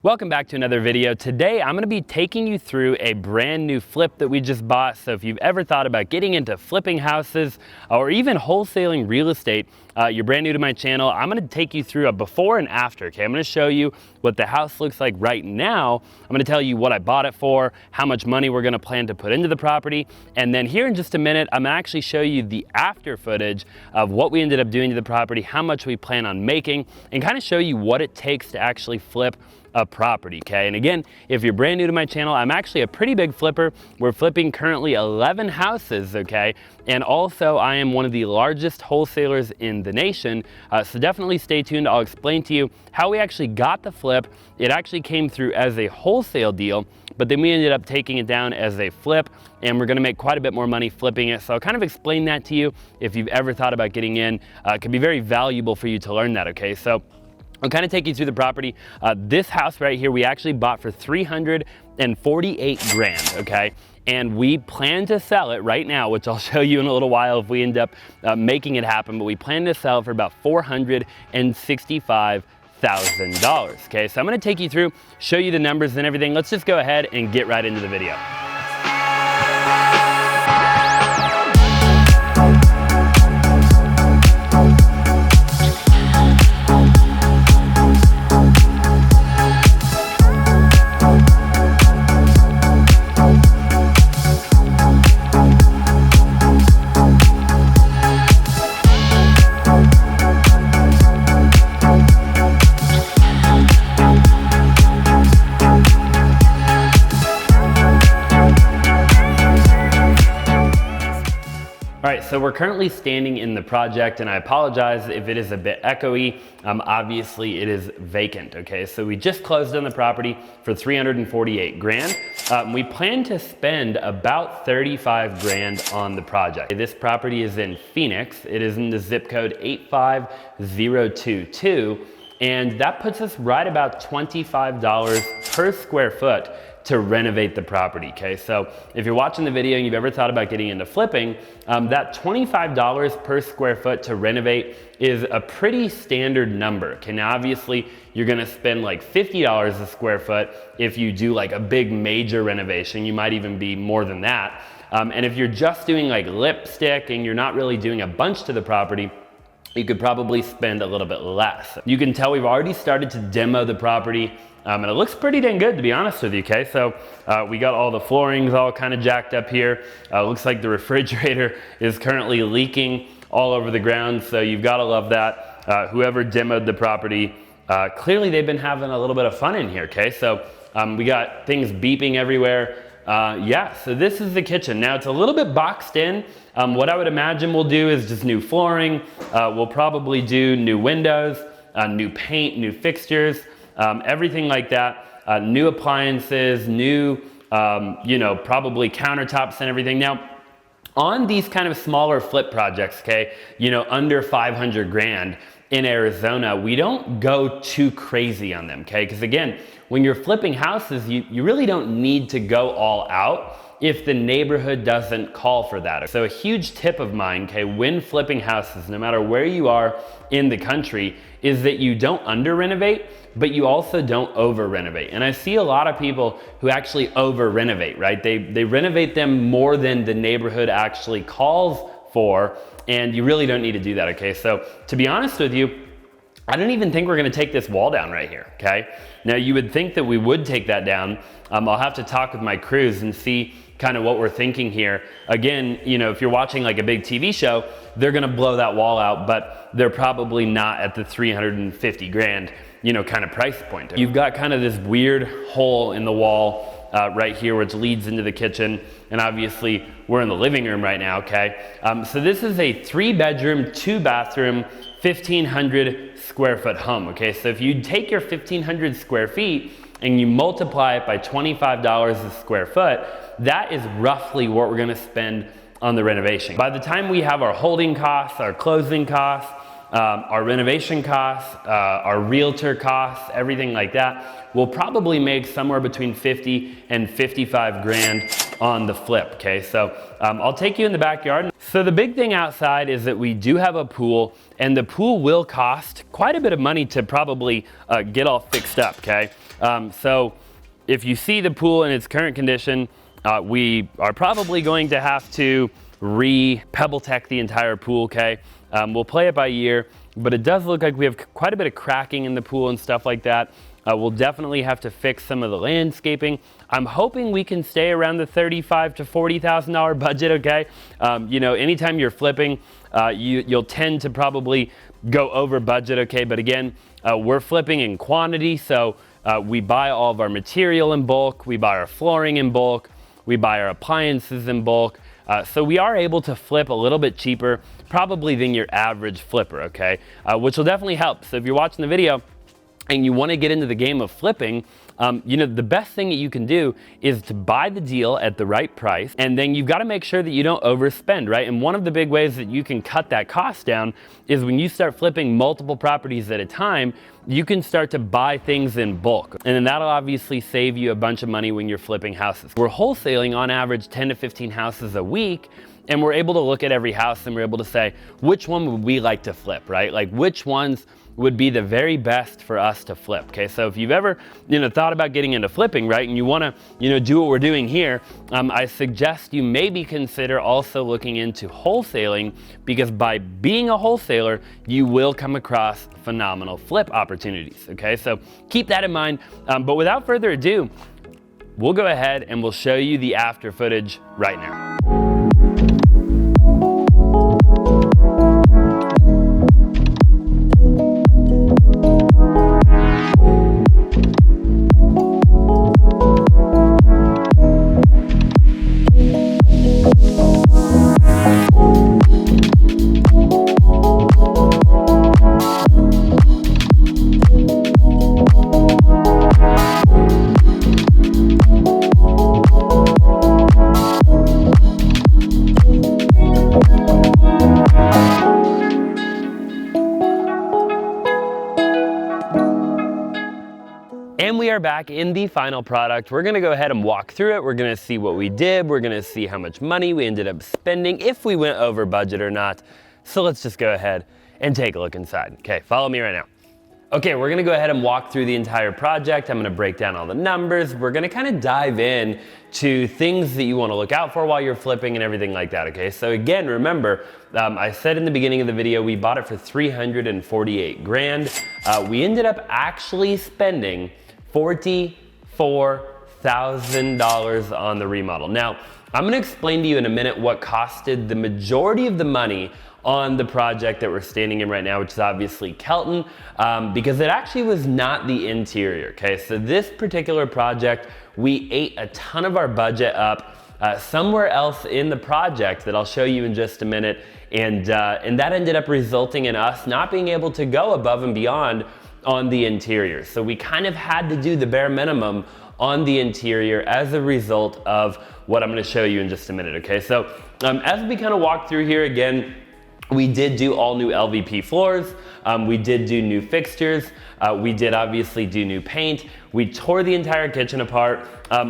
Welcome back to another video. Today I'm going to be taking you through a brand new flip that we just bought. So if you've ever thought about getting into flipping houses or even wholesaling real estate, you're brand new to my channel, I'm going to take you through a before and after. Okay, I'm going to show you what the house looks like right now. I'm going to tell you what I bought it for, how much money we're going to plan to put into the property, and then here in just a minute I'm going to actually show you the after footage of what we ended up doing to the property, how much we plan on making, and kind of show you what it takes to actually flip a property. Okay, and again, if you're brand new to my channel, I'm actually a pretty big flipper. We're flipping currently 11 houses. Okay, and also I am one of the largest wholesalers in the nation, so definitely stay tuned. I'll explain to you how we actually got the flip. It actually came through as a wholesale deal, but then we ended up taking it down as a flip, and we're going to make quite a bit more money flipping it. So I'll kind of explain that to you if you've ever thought about getting in. It can be very valuable for you to learn that. Okay, so I'll kind of take you through the property. This house right here, we actually bought for $348 grand, okay? And we plan to sell it right now, which I'll show you in a little while if we end up making it happen, but we plan to sell it for about $465,000, okay? So I'm gonna take you through, show you the numbers and everything. Let's just go ahead and get right into the video. All right, so we're currently standing in the project, and I apologize if it is a bit echoey. Obviously it is vacant, okay? So we just closed on the property for 348 grand. We plan to spend about 35 grand on the project. This property is in Phoenix. It is in the zip code 85022, and that puts us right about $25 per square foot to renovate the property, okay? So if you're watching the video and you've ever thought about getting into flipping, that $25 per square foot to renovate is a pretty standard number. Okay, now obviously you're gonna spend like $50 a square foot if you do like a big major renovation. You might even be more than that. And if you're just doing like lipstick and you're not really doing a bunch to the property, you could probably spend a little bit less. You can tell we've already started to demo the property, and it looks pretty dang good, to be honest with you, okay? So we got all the floorings all kind of jacked up here. Looks like the refrigerator is currently leaking all over the ground, so you've got to love that. Whoever demoed the property, clearly they've been having a little bit of fun in here, okay? So we got things beeping everywhere. Yeah, so this is the kitchen. Now it's a little bit boxed in. What I would imagine we'll do is just new flooring. We'll probably do new windows, new paint, new fixtures, everything like that. New appliances, new, probably countertops and everything. Now, on these kind of smaller flip projects, okay, under 500 grand in Arizona, we don't go too crazy on them, okay? Because again, when you're flipping houses, you really don't need to go all out if the neighborhood doesn't call for that. So a huge tip of mine, okay, when flipping houses, no matter where you are in the country, is that you don't under renovate, but you also don't over renovate. And I see a lot of people who actually over renovate, right? They renovate them more than the neighborhood actually calls for, and you really don't need to do that, okay? So to be honest with you, I don't even think we're gonna take this wall down right here, okay? Now you would think that we would take that down. I'll have to talk with my crews and see kind of what we're thinking here. Again, if you're watching like a big TV show, they're gonna blow that wall out, but they're probably not at the 350 grand, kind of price point. You've got kind of this weird hole in the wall right here, which leads into the kitchen. And obviously we're in the living room right now, okay? So this is a 3-bedroom, 2-bathroom, 1,500 square foot home, okay? So if you take your 1,500 square feet and you multiply it by $25 a square foot, that is roughly what we're gonna spend on the renovation. By the time we have our holding costs, our closing costs, our renovation costs, our realtor costs, everything like that, we'll probably make somewhere between 50 and 55 grand on the flip, okay? So I'll take you in the backyard. So the big thing outside is that we do have a pool, and the pool will cost quite a bit of money to probably get all fixed up, okay? So if you see the pool in its current condition, we are probably going to have to pebble tech the entire pool, okay? We'll play it by ear, but it does look like we have quite a bit of cracking in the pool and stuff like that. We'll definitely have to fix some of the landscaping. I'm hoping we can stay around the $35,000 to $40,000 budget, okay? You know, anytime you're flipping, you'll tend to probably go over budget, okay? But again, we're flipping in quantity, so we buy all of our material in bulk, we buy our flooring in bulk, we buy our appliances in bulk. So we are able to flip a little bit cheaper, probably than your average flipper, okay? Which will definitely help. So if you're watching the video and you want to get into the game of flipping, you know, the best thing that you can do is to buy the deal at the right price, and then you've got to make sure that you don't overspend, right? And one of the big ways that you can cut that cost down is when you start flipping multiple properties at a time, you can start to buy things in bulk. And then that'll obviously save you a bunch of money when you're flipping houses. We're wholesaling on average 10 to 15 houses a week, and we're able to look at every house and we're able to say, which one would we like to flip, right? Like which ones would be the very best for us to flip, okay? So if you've ever, you know, thought about getting into flipping, right, and you wanna, you know, do what we're doing here, I suggest you maybe consider also looking into wholesaling, because by being a wholesaler, you will come across phenomenal flip opportunities, okay? So keep that in mind, but without further ado, we'll go ahead and we'll show you the after footage right now. And we are back in the final product. We're gonna go ahead and walk through it. We're gonna see what we did. We're gonna see how much money we ended up spending, if we went over budget or not. So let's just go ahead and take a look inside. Okay, follow me right now. Okay, we're gonna go ahead and walk through the entire project. I'm gonna break down all the numbers. We're gonna kind of dive in to things that you wanna look out for while you're flipping and everything like that, okay? So again, remember, I said in the beginning of the video, we bought it for 348 grand. We ended up actually spending $44,000 on the remodel. Now, I'm gonna explain to you in a minute what costed the majority of the money on the project that we're standing in right now, which is obviously Kelton, because it actually was not the interior, okay? So this particular project, we ate a ton of our budget up somewhere else in the project that I'll show you in just a minute, and that ended up resulting in us not being able to go above and beyond on the interior. So we kind of had to do the bare minimum on the interior as a result of what I'm gonna show you in just a minute, okay? So as we kind of walk through here again, we did do all new LVP floors. We did do new fixtures. We did obviously do new paint. We tore the entire kitchen apart.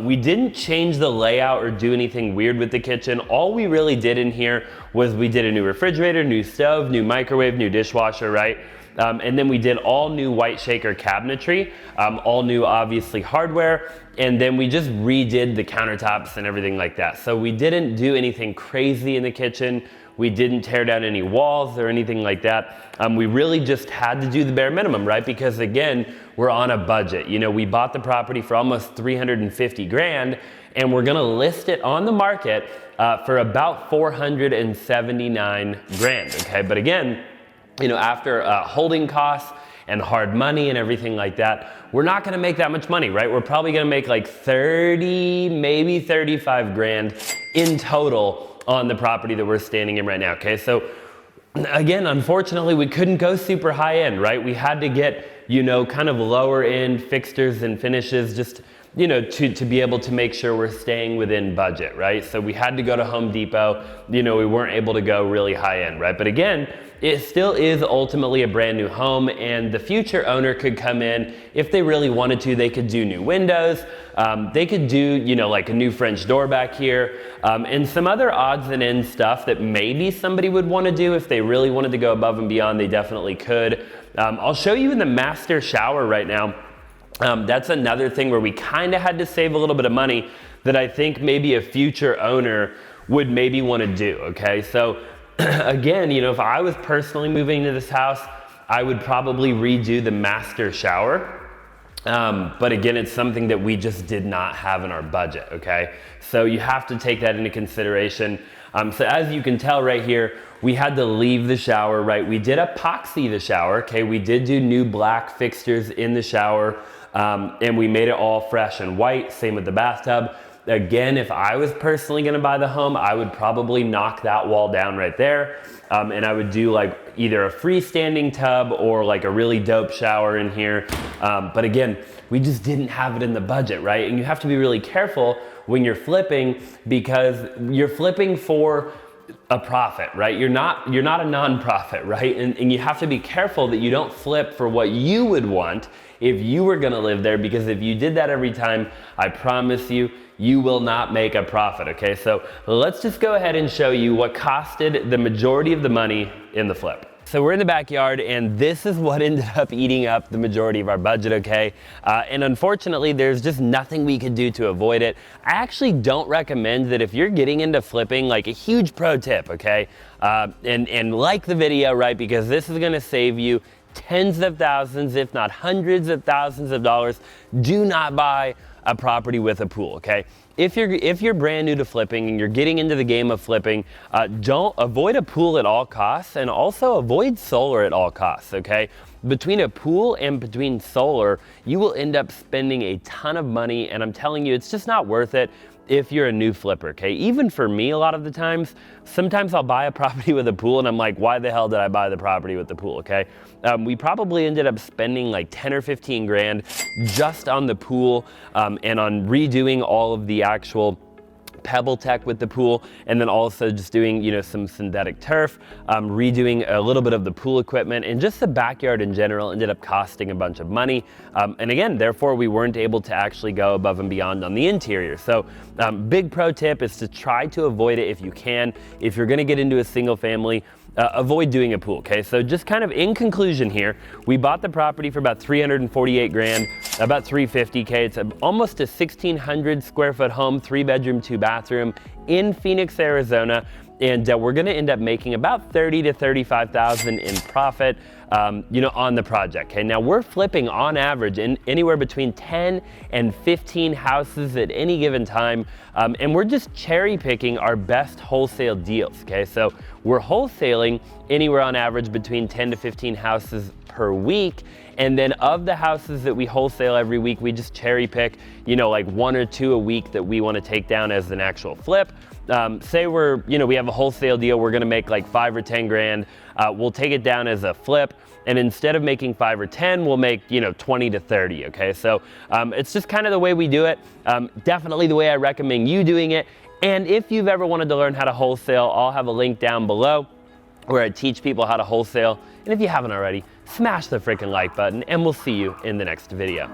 We didn't change the layout or do anything weird with the kitchen. All we really did in here was we did a new refrigerator, new stove, new microwave, new dishwasher, right? And then we did all new white shaker cabinetry, all new obviously hardware, and then we just redid the countertops and everything like that. So we didn't do anything crazy in the kitchen. We didn't tear down any walls or anything like that. We really just had to do the bare minimum, right? Because again, we're on a budget. You know, we bought the property for almost 350 grand, and we're gonna list it on the market for about 479 grand, okay? But again, you know, after holding costs and hard money and everything like that, we're not gonna make that much money, right? We're probably gonna make like 30, maybe 35 grand in total on the property that we're standing in right now, okay? So again, unfortunately, we couldn't go super high end, right? We had to get, you know, kind of lower end fixtures and finishes just, you know, to be able to make sure we're staying within budget, right? So we had to go to Home Depot. You know, we weren't able to go really high end, right? But again, it still is ultimately a brand new home, and the future owner could come in if they really wanted to. They could do new windows. They could do, you know, like a new French door back here, and some other odds and ends stuff that maybe somebody would want to do if they really wanted to go above and beyond. They definitely could. I'll show you in the master shower right now. That's another thing where we kind of had to save a little bit of money that I think maybe a future owner would maybe want to do, okay? So again, you know, if I was personally moving into this house, I would probably redo the master shower. But again, it's something that we just did not have in our budget, okay? So you have to take that into consideration. So as you can tell right here, we had to leave the shower, right? We did epoxy the shower, okay? We did do new black fixtures in the shower, and we made it all fresh and white, same with the bathtub. Again, if I was personally gonna buy the home, I would probably knock that wall down right there, and I would do like either a freestanding tub or like a really dope shower in here. But again, we just didn't have it in the budget, right? And you have to be really careful when you're flipping, because you're flipping for a profit, right? You're not a nonprofit, right? And you have to be careful that you don't flip for what you would want if you were gonna live there, because if you did that every time, I promise you, you will not make a profit, okay? So let's just go ahead and show you what costed the majority of the money in the flip. So we're in the backyard, and this is what ended up eating up the majority of our budget, okay? And unfortunately, there's just nothing we could do to avoid it. I actually don't recommend that if you're getting into flipping, like a huge pro tip, okay? And like the video, right? Because this is gonna save you tens of thousands, if not hundreds of thousands of dollars. Do not buy a property with a pool, okay? If you're brand new to flipping and you're getting into the game of flipping, don't avoid a pool at all costs, and also avoid solar at all costs, okay? Between a pool and between solar, you will end up spending a ton of money, and I'm telling you, it's just not worth it if you're a new flipper, okay? Even for me, a lot of the times, sometimes I'll buy a property with a pool and I'm like, why the hell did I buy the property with the pool, okay? We probably ended up spending like 10 or 15 grand just on the pool, and on redoing all of the actual pebble tech with the pool, and then also just doing, you know, some synthetic turf, redoing a little bit of the pool equipment, and just the backyard in general ended up costing a bunch of money. And again, therefore we weren't able to actually go above and beyond on the interior. So big pro tip is to try to avoid it if you can. If you're gonna get into a single family, avoid doing a pool, okay? So just kind of in conclusion here, we bought the property for about 348 grand, about 350K. It's almost a 1,600 square foot home, 3-bedroom, 2-bathroom in Phoenix, Arizona. And we're gonna end up making about 30 to 35,000 in profit, you know, on the project, okay? Now we're flipping on average in anywhere between 10 and 15 houses at any given time, and we're just cherry picking our best wholesale deals, okay? So we're wholesaling anywhere on average between 10 to 15 houses per week, and then of the houses that we wholesale every week, we just cherry pick, you know, like 1 or 2 a week that we wanna take down as an actual flip. Say we have a wholesale deal, we're gonna make like 5 or 10 grand, we'll take it down as a flip, and instead of making 5 or 10, we'll make, you know, 20 to 30, okay? So it's just kind of the way we do it, definitely the way I recommend you doing it. And if you've ever wanted to learn how to wholesale, I'll have a link down below where I teach people how to wholesale. And if you haven't already, smash the freaking like button, and we'll see you in the next video.